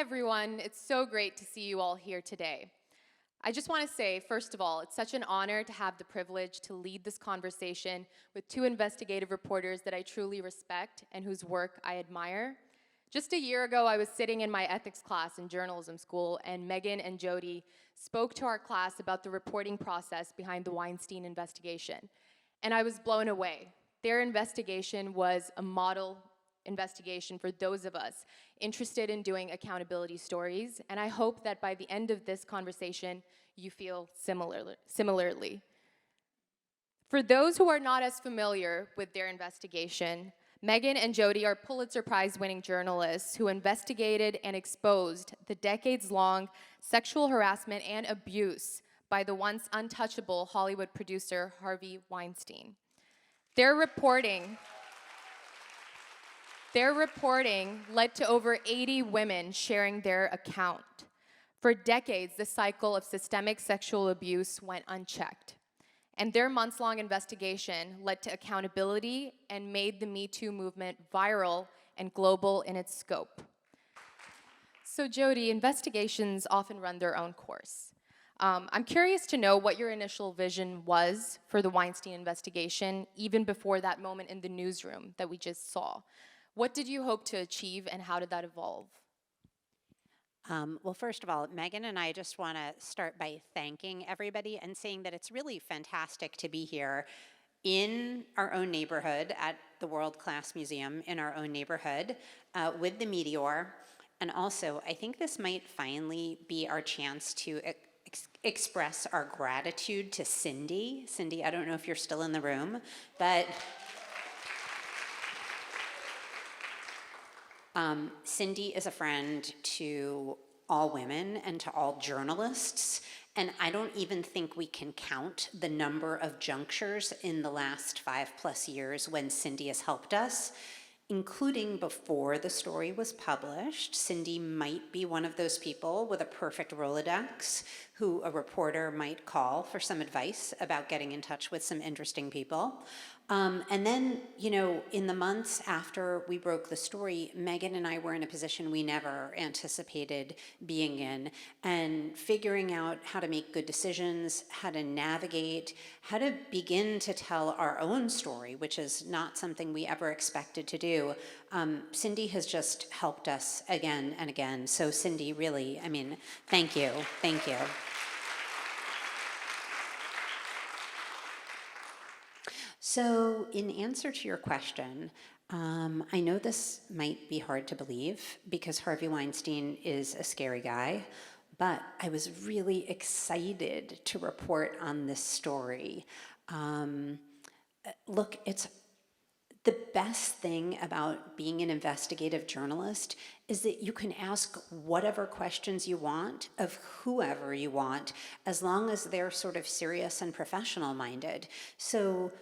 everyone. It's so great to see you all here today. I just want to say, first of all, it's such an honor to have the privilege to lead this conversation with two investigative reporters that I truly respect and whose work I admire. Just a year ago, I was sitting in my ethics class in journalism school, and Megan and Jodi spoke to our class about the reporting process behind the Weinstein investigation. And I was blown away. Their investigation was a model investigation for those of us interested in doing accountability stories, and I hope that by the end of this conversation, you feel similarly. For those who are not as familiar with their investigation, Megan and Jodi are Pulitzer Prize-winning journalists who investigated and exposed the decades-long sexual harassment and abuse by the once untouchable Hollywood producer Harvey Weinstein. Their reporting led to over 80 women sharing their account. For decades, the cycle of systemic sexual abuse went unchecked. And their months-long investigation led to accountability and made the Me Too movement viral and global in its scope. So Jodi, investigations often run their own course. I'm curious to know what your initial vision was for the Weinstein investigation, even before that moment in the newsroom that we just saw. What did you hope to achieve, and how did that evolve? Well, first of all, Megan and I just want to start by thanking everybody and saying that it's really fantastic to be here in our own neighborhood at the world-class museum in our own neighborhood with the Meteor. And also, I think this might finally be our chance to express our gratitude to Cindy. Cindy, I don't know if you're still in the room, but Cindy is a friend to all women and to all journalists, and I don't even think we can count the number of junctures in the last 5+ years when Cindy has helped us, including before the story was published. Cindy might be one of those people with a perfect Rolodex who a reporter might call for some advice about getting in touch with some interesting people. And then, in the months after we broke the story, Megan and I were in a position we never anticipated being in, and figuring out how to make good decisions, how to navigate, how to begin to tell our own story, which is not something we ever expected to do. Cindy has just helped us again and again. So Cindy, really, thank you, thank you. So in answer to your question, I know this might be hard to believe because Harvey Weinstein is a scary guy, but I was really excited to report on this story. Look, it's the best thing about being an investigative journalist is that you can ask whatever questions you want of whoever you want, as long as they're sort of serious and professional minded. So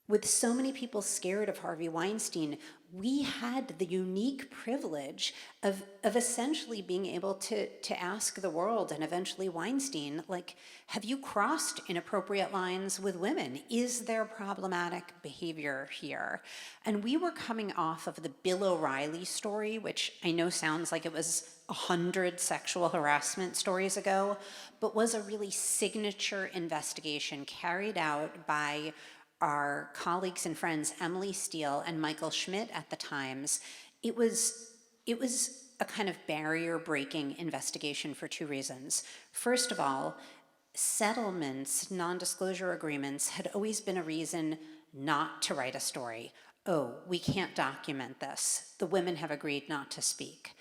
with so many people scared of Harvey Weinstein, we had the unique privilege of essentially being able to ask the world, and eventually Weinstein, like, have you crossed inappropriate lines with women? Is there problematic behavior here? And we were coming off of the Bill O'Reilly story, which I know sounds like it was 100 sexual harassment stories ago, but was a really signature investigation carried out by our colleagues and friends, Emily Steele and Michael Schmidt at the Times. It was a kind of barrier-breaking investigation for two reasons. First of all, settlements, non-disclosure agreements had always been a reason not to write a story. Oh, we can't document this. The women have agreed not to speak.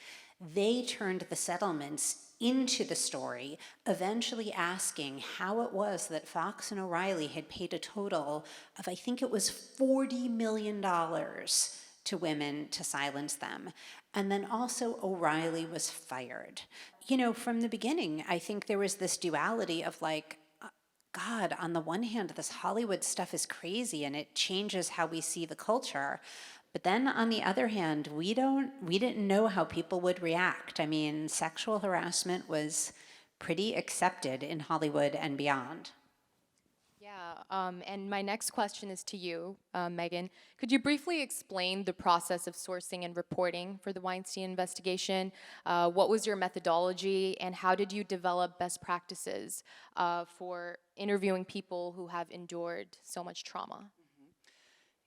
They turned the settlements into the story, eventually asking how it was that Fox and O'Reilly had paid a total of, I think it was $40 million to women to silence them. And then also O'Reilly was fired. From the beginning, I think there was this duality of like, God, on the one hand, this Hollywood stuff is crazy and it changes how we see the culture. But then on the other hand, we didn't know how people would react. Sexual harassment was pretty accepted in Hollywood and beyond. Yeah, And my next question is to you, Megan. Could you briefly explain the process of sourcing and reporting for the Weinstein investigation? What was your methodology, and how did you develop best practices for interviewing people who have endured so much trauma?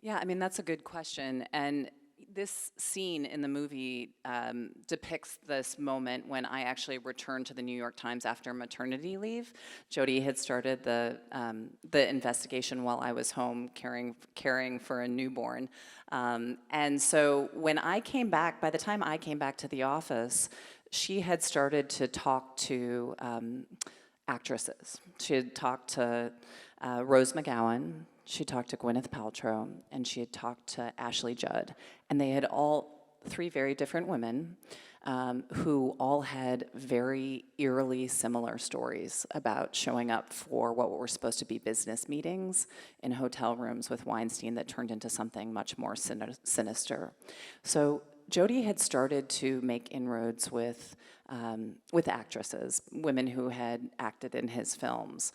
Yeah, I mean, that's a good question. And this scene in the movie depicts this moment when I actually returned to the New York Times after maternity leave. Jodi had started the investigation while I was home caring for a newborn. And so when I came back, by the time I came back to the office, she had started to talk to actresses. She had talked to Rose McGowan, she talked to Gwyneth Paltrow, and she had talked to Ashley Judd. And they had all, three very different women, who all had very eerily similar stories about showing up for what were supposed to be business meetings in hotel rooms with Weinstein that turned into something much more sinister. So Jodi had started to make inroads with actresses, women who had acted in his films.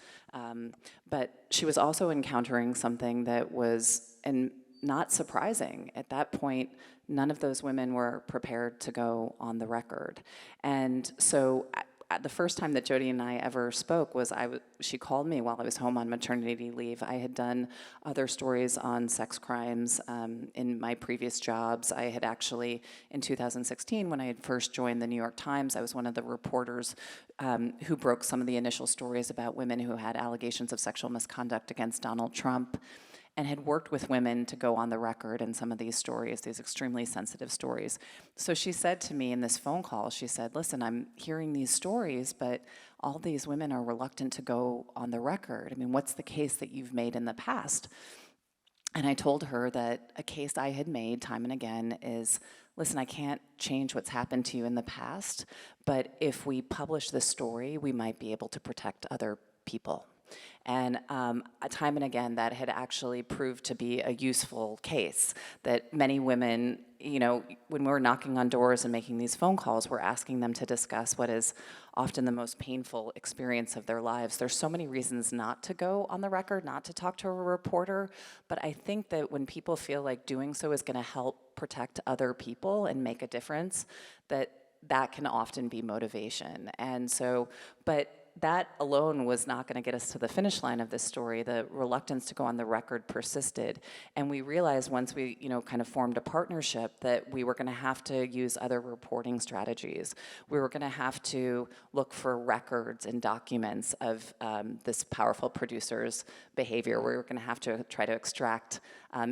But she was also encountering something that was, and not surprising, at that point, none of those women were prepared to go on the record. And so the first time that Jodi and I ever spoke was she called me while I was home on maternity leave. I had done other stories on sex crimes in my previous jobs. I had actually, in 2016, when I had first joined the New York Times, I was one of the reporters who broke some of the initial stories about women who had allegations of sexual misconduct against Donald Trump, and had worked with women to go on the record in some of these stories, these extremely sensitive stories. So she said to me in this phone call, she said, listen, I'm hearing these stories, but all these women are reluctant to go on the record. I mean, what's the case that you've made in the past? And I told her that a case I had made time and again is, listen, I can't change what's happened to you in the past, but if we publish this story, we might be able to protect other people. And time and again, that had actually proved to be a useful case, that many women, you know, when we're knocking on doors and making these phone calls, we're asking them to discuss what is often the most painful experience of their lives. There's so many reasons not to go on the record, not to talk to a reporter, but I think that when people feel like doing so is gonna help protect other people and make a difference, that can often be motivation. And so, but that alone was not going to get us to the finish line of this story. The reluctance to go on the record persisted. And we realized once we, kind of formed a partnership that we were going to have to use other reporting strategies. We were going to have to look for records and documents of this powerful producer's behavior. We were going to have to try to extract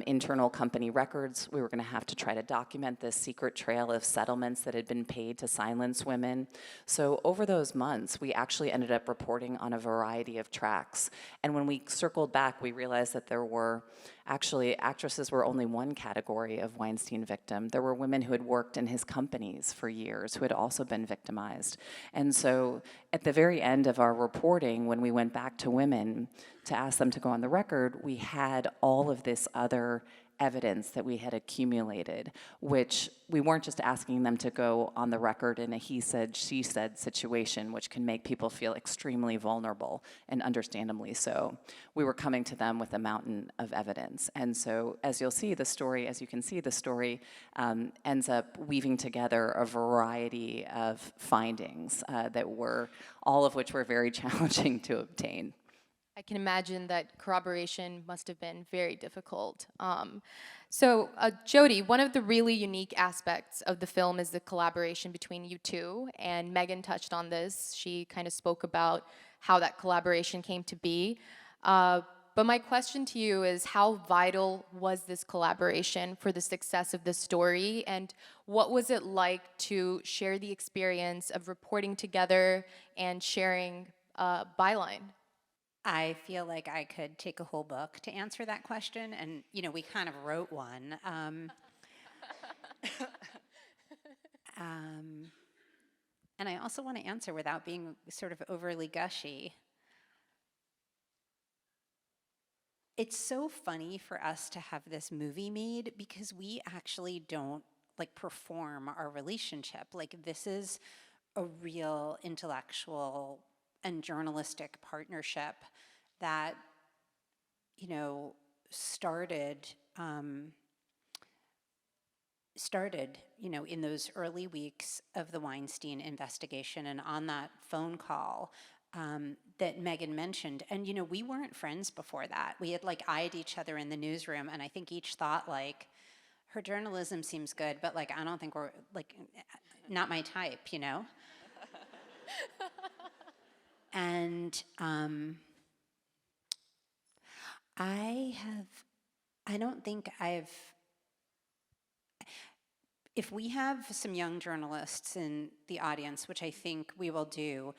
internal company records. We were going to have to try to document this secret trail of settlements that had been paid to silence women. So over those months, we actually ended up reporting on a variety of tracks. And when we circled back, we realized that there were actually, actresses were only one category of Weinstein victim. There were women who had worked in his companies for years who had also been victimized. And so at the very end of our reporting, when we went back to women to ask them to go on the record, we had all of this other evidence that we had accumulated, which we weren't just asking them to go on the record in a he said, she said situation, which can make people feel extremely vulnerable, and understandably so. We were coming to them with a mountain of evidence. And so as you'll see, the story ends up weaving together a variety of findings that were, all of which were very challenging to obtain. I can imagine that corroboration must have been very difficult. Jodi, one of the really unique aspects of the film is the collaboration between you two, and Megan touched on this. She kind of spoke about how that collaboration came to be. But my question to you is, how vital was this collaboration for the success of this story, and what was it like to share the experience of reporting together and sharing byline? I feel like I could take a whole book to answer that question, and we kind of wrote one. And I also want to answer without being sort of overly gushy. It's so funny for us to have this movie made because we actually don't perform our relationship. This is a real intellectual and journalistic partnership that started, in those early weeks of the Weinstein investigation, and on that phone call that Megan mentioned. And, we weren't friends before that. We had eyed each other in the newsroom, and I think each thought her journalism seems good, but I don't think we're not my type, And I don't think if we have some young journalists in the audience, which I think we will do,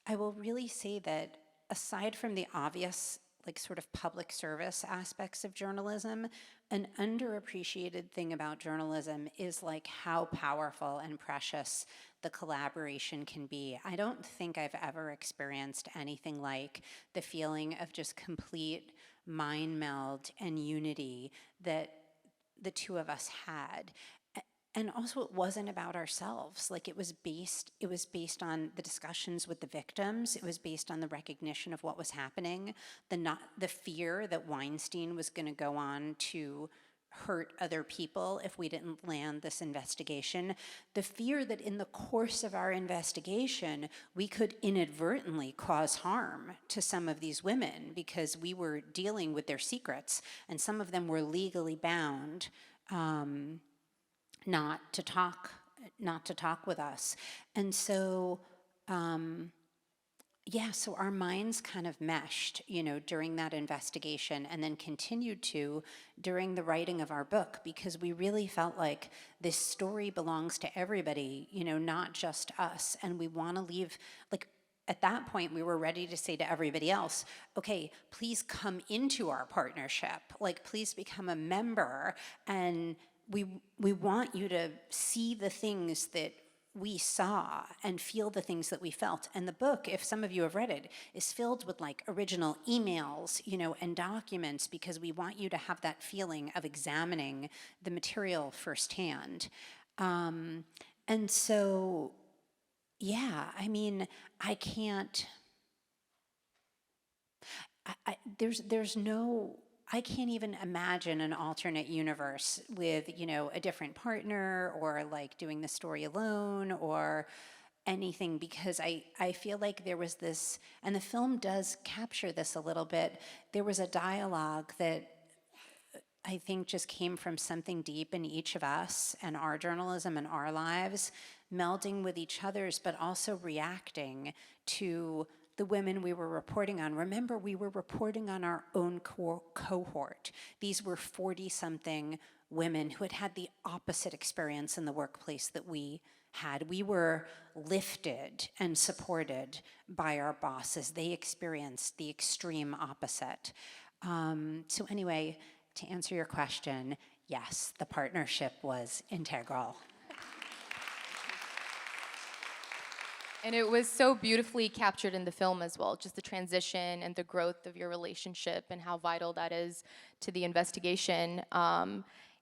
I will really say that aside from the obvious, sort of public service aspects of journalism, an underappreciated thing about journalism is how powerful and precious the collaboration can be. I don't think I've ever experienced anything like the feeling of just complete mind meld and unity that the two of us had. And also, it wasn't about ourselves. It was based on the discussions with the victims. It was based on the recognition of what was happening, the fear that Weinstein was going to go on to hurt other people if we didn't land this investigation, the fear that in the course of our investigation, we could inadvertently cause harm to some of these women because we were dealing with their secrets, and some of them were legally bound not to talk with us. And so, so our minds kind of meshed, during that investigation, and then continued to during the writing of our book, because we really felt like this story belongs to everybody, not just us. And we want to leave, at that point, we were ready to say to everybody else, okay, please come into our partnership, please become a member, and we want you to see the things that we saw and feel the things that we felt. And the book, if some of you have read it, is filled with original emails, and documents, because we want you to have that feeling of examining the material firsthand. And so, I can't, I can't even imagine an alternate universe with, a different partner, or doing the story alone, or anything, because I feel like there was this, and the film does capture this a little bit, there was a dialogue that I think just came from something deep in each of us and our journalism and our lives, melding with each other's, but also reacting to the women we were reporting on. Remember, we were reporting on our own cohort. These were 40-something women who had had the opposite experience in the workplace that we had. We were lifted and supported by our bosses. They experienced the extreme opposite. So anyway, to answer your question, yes, the partnership was integral. And it was so beautifully captured in the film as well, just the transition and the growth of your relationship and how vital that is to the investigation.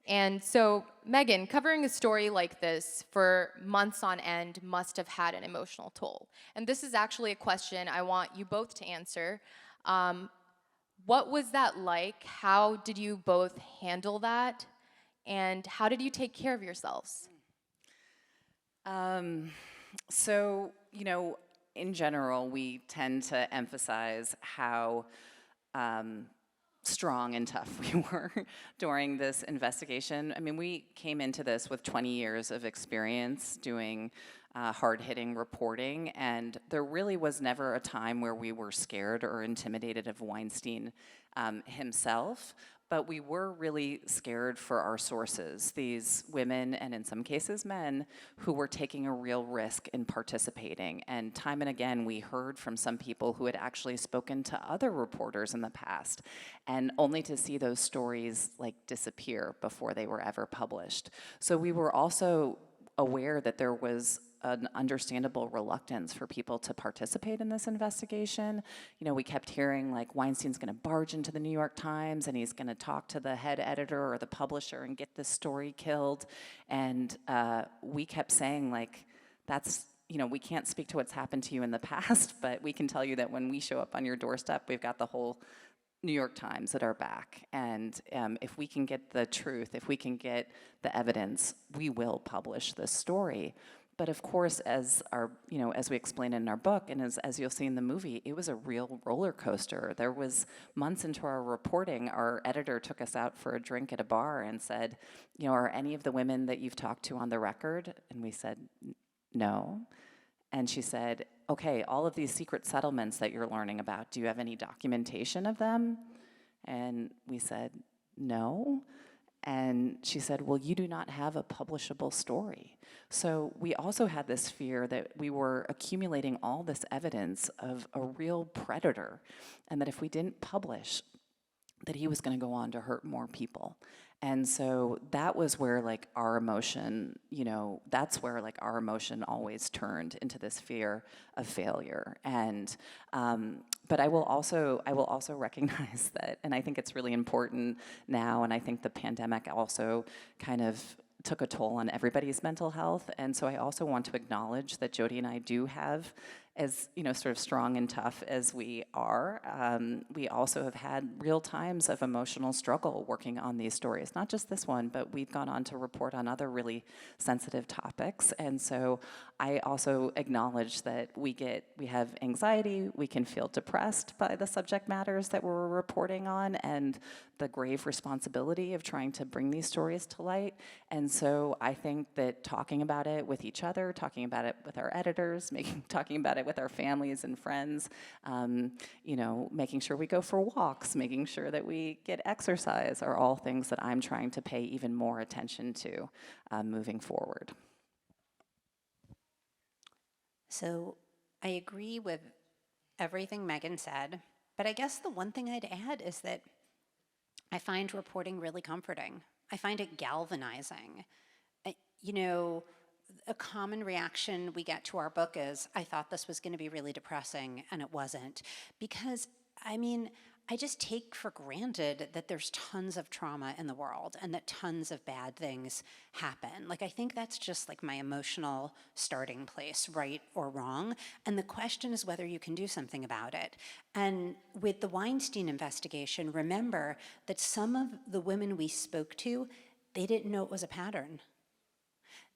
And so, Megan, covering a story like this for months on end must have had an emotional toll. And this is actually a question I want you both to answer. What was that like? How did you both handle that? And how did you take care of yourselves? So, in general, we tend to emphasize how strong and tough we were during this investigation. I mean, we came into this with 20 years of experience doing hard-hitting reporting, and there really was never a time where we were scared or intimidated of Weinstein himself. But we were really scared for our sources, these women, and in some cases men, who were taking a real risk in participating. And time and again, we heard from some people who had actually spoken to other reporters in the past, and only to see those stories disappear before they were ever published. So we were also aware that there was an understandable reluctance for people to participate in this investigation. We kept hearing Weinstein's gonna barge into the New York Times and he's gonna talk to the head editor or the publisher and get this story killed. And we kept saying that's, we can't speak to what's happened to you in the past, but we can tell you that when we show up on your doorstep, we've got the whole New York Times at our back, and if we can get the truth, if we can get the evidence, we will publish this story. But of course, as as we explain in our book, and as you'll see in the movie, it was a real roller coaster. There was months into our reporting, our editor took us out for a drink at a bar and said, are any of the women that you've talked to on the record? And we said, no. And she said, okay, all of these secret settlements that you're learning about, do you have any documentation of them? And we said, no. And she said, well, you do not have a publishable story. So we also had this fear that we were accumulating all this evidence of a real predator, and that if we didn't publish, that he was going to go on to hurt more people. And so that was where our emotion, that's where our emotion always turned into this fear of failure. And but I will also recognize that, and I think it's really important now, and I think the pandemic also kind of took a toll on everybody's mental health. And so I also want to acknowledge that Jodi and I do have, as sort of strong and tough as we are, we also have had real times of emotional struggle working on these stories. Not just this one, but we've gone on to report on other really sensitive topics. And so I also acknowledge that we have anxiety, we can feel depressed by the subject matters that we're reporting on, and the grave responsibility of trying to bring these stories to light. And so I think that talking about it with each other, talking about it with our editors, talking about it with our families and friends, making sure we go for walks, making sure that we get exercise are all things that I'm trying to pay even more attention to moving forward. So I agree with everything Megan said, but I guess the one thing I'd add is that I find reporting really comforting. I find it galvanizing. A common reaction we get to our book is, I thought this was going to be really depressing, and it wasn't. Because, I just take for granted that there's tons of trauma in the world and that tons of bad things happen. I think that's just my emotional starting place, right or wrong. And the question is whether you can do something about it. And with the Weinstein investigation, remember that some of the women we spoke to, they didn't know it was a pattern.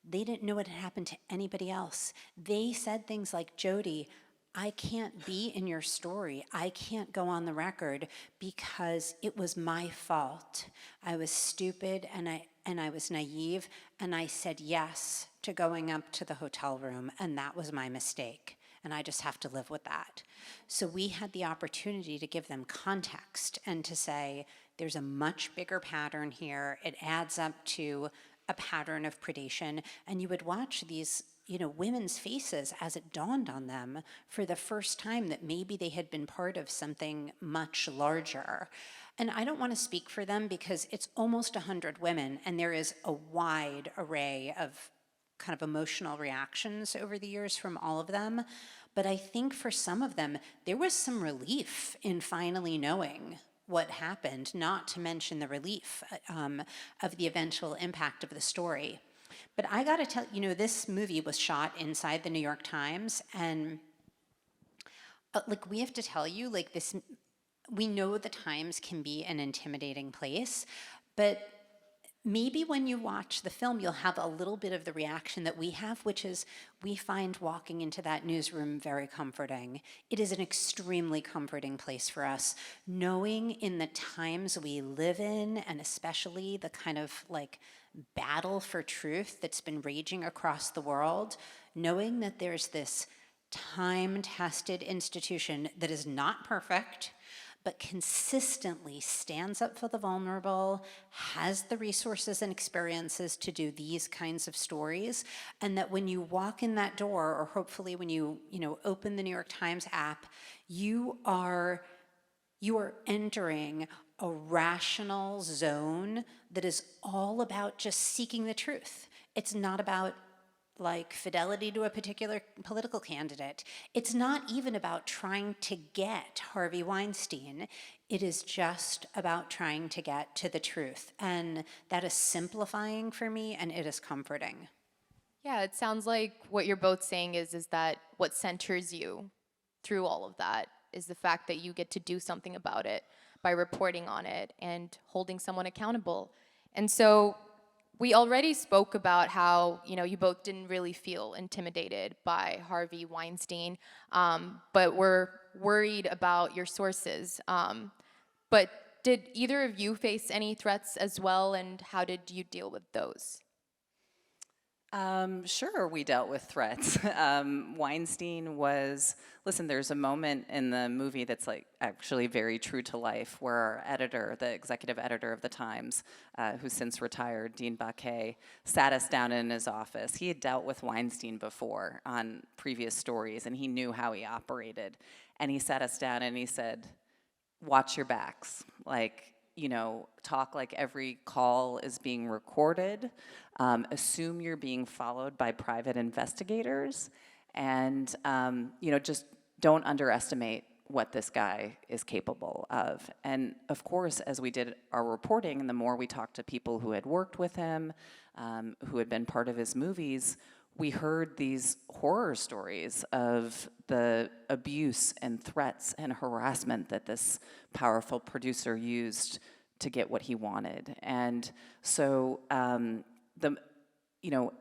They didn't know it had happened to anybody else. They said things like, Jodi, I can't be in your story. I can't go on the record because it was my fault. I was stupid and I was naive, and I said yes to going up to the hotel room, and that was my mistake. And I just have to live with that. So we had the opportunity to give them context and to say, there's a much bigger pattern here. It adds up to a pattern of predation. And you would watch these women's faces as it dawned on them for the first time that maybe they had been part of something much larger. And I don't want to speak for them because it's almost 100 women, and there is a wide array of kind of emotional reactions over the years from all of them. But I think for some of them, there was some relief in finally knowing what happened, not to mention the relief of the eventual impact of the story. But I gotta tell this movie was shot inside the New York Times, and we have to tell you, this, we know the Times can be an intimidating place, but maybe when you watch the film, you'll have a little bit of the reaction that we have, which is we find walking into that newsroom very comforting. It is an extremely comforting place for us, knowing in the times we live in, and especially the kind of battle for truth that's been raging across the world, knowing that there's this time-tested institution that is not perfect, but consistently stands up for the vulnerable, has the resources and experiences to do these kinds of stories, and that when you walk in that door, or hopefully when you open the New York Times app, you are entering a rational zone that is all about just seeking the truth. It's not about fidelity to a particular political candidate. It's not even about trying to get Harvey Weinstein. It is just about trying to get to the truth. And that is simplifying for me, and it is comforting. Yeah, it sounds like what you're both saying is that what centers you through all of that is the fact that you get to do something about it. by reporting on it and holding someone accountable. And so we already spoke about how, you both didn't really feel intimidated by Harvey Weinstein, but were worried about your sources. But did either of you face any threats as well, and how did you deal with those? Sure, we dealt with threats. Weinstein was, listen, there's a moment in the movie that's like actually very true to life where our editor, the executive editor of the Times, who's since retired, Dean Baquet, sat us down in his office. He had dealt with Weinstein before on previous stories, and he knew how he operated. And he sat us down and he said, watch your backs. Like, talk like every call is being recorded. Assume you're being followed by private investigators. And, just don't underestimate what this guy is capable of. And of course, as we did our reporting, and the more we talked to people who had worked with him, who had been part of his movies, we heard these horror stories of the abuse and threats and harassment that this powerful producer used to get what he wanted. And so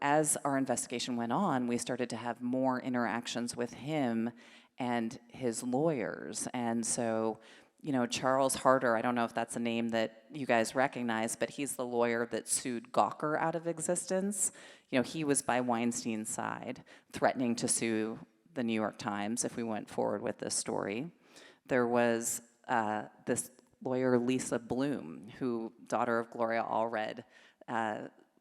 as our investigation went on, we started to have more interactions with him and his lawyers. And so, Charles Harder, I don't know if that's a name that you guys recognize, but he's the lawyer that sued Gawker out of existence. He was by Weinstein's side, threatening to sue the New York Times if we went forward with this story. There was this lawyer, Lisa Bloom, who, daughter of Gloria Allred,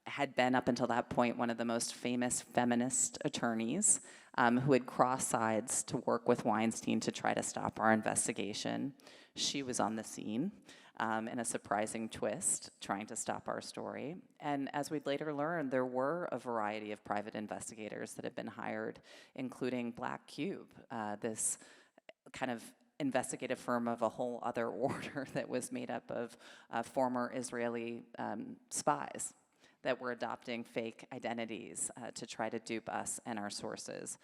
had been up until that point one of the most famous feminist attorneys who had crossed sides to work with Weinstein to try to stop our investigation. She was on the scene in a surprising twist, trying to stop our story. And as we'd later learned, there were a variety of private investigators that had been hired, including Black Cube, this kind of investigative firm of a whole other order that was made up of former Israeli spies that were adopting fake identities to try to dupe us and our sources.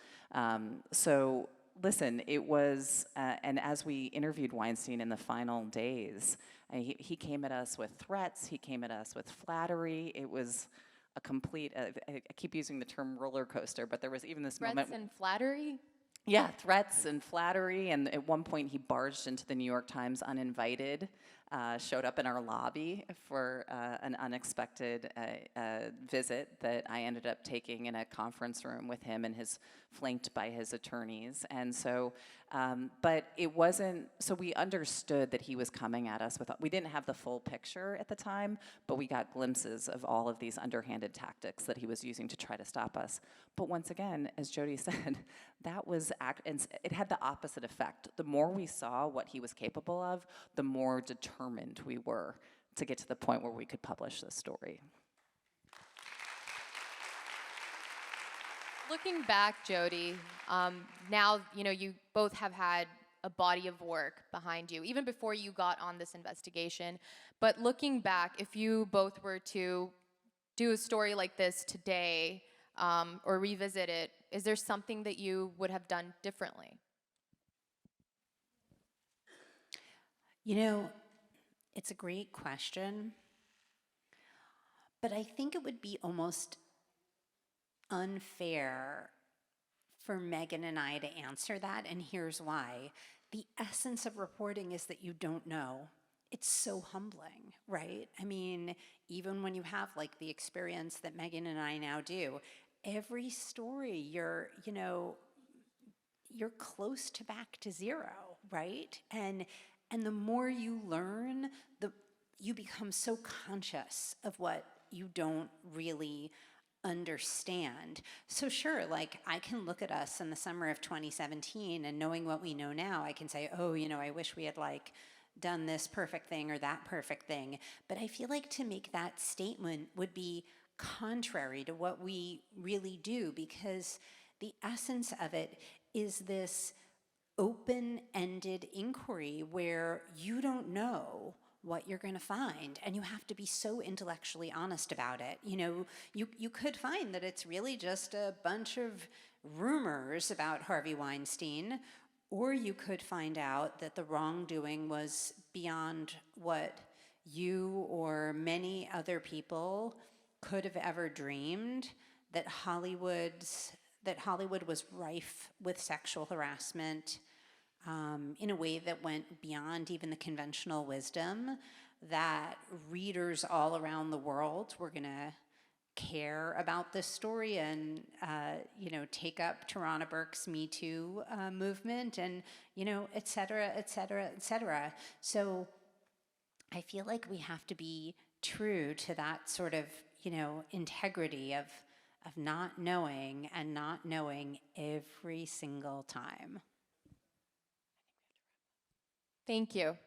So listen, it was, and as we interviewed Weinstein in the final days, he came at us with threats, he came at us with flattery. It was a complete, I keep using the term roller coaster, but there was even this moment. Threats and flattery? Yeah, threats and flattery, and at one point he barged into the New York Times uninvited, showed up in our lobby for an unexpected visit that I ended up taking in a conference room with him and flanked by his attorneys. And so, but it wasn't, so we understood that he was coming at us we didn't have the full picture at the time, but we got glimpses of all of these underhanded tactics that he was using to try to stop us. But once again, as Jodi said, that was, and it had the opposite effect. The more we saw what he was capable of, the more determined we were to get to the point where we could publish this story. Looking back, Jodi, now you both have had a body of work behind you, even before you got on this investigation. But looking back, if you both were to do a story like this today, or revisit it, is there something that you would have done differently? It's a great question, but I think it would be almost unfair for Megan and I to answer that, and here's why. The essence of reporting is that you don't know. It's so humbling, right? I mean, even when you have like the experience that Megan and I now do, every story you're close to back to zero, right? And the more you learn, you become so conscious of what you don't really understand. So sure, like I can look at us in the summer of 2017 and knowing what we know now, I can say, oh, I wish we had like done this perfect thing or that perfect thing. But I feel like to make that statement would be contrary to what we really do, because the essence of it is this open-ended inquiry where you don't know what you're going to find, and you have to be so intellectually honest about it. You could find that it's really just a bunch of rumors about Harvey Weinstein, Or you could find out that the wrongdoing was beyond what you or many other people could have ever dreamed, that Hollywood was rife with sexual harassment in a way that went beyond even the conventional wisdom, that readers all around the world were going to care about this story and, take up Tarana Burke's Me Too movement and, et cetera, et cetera, et cetera. So I feel like we have to be true to that sort of, integrity of not knowing and not knowing every single time. Thank you.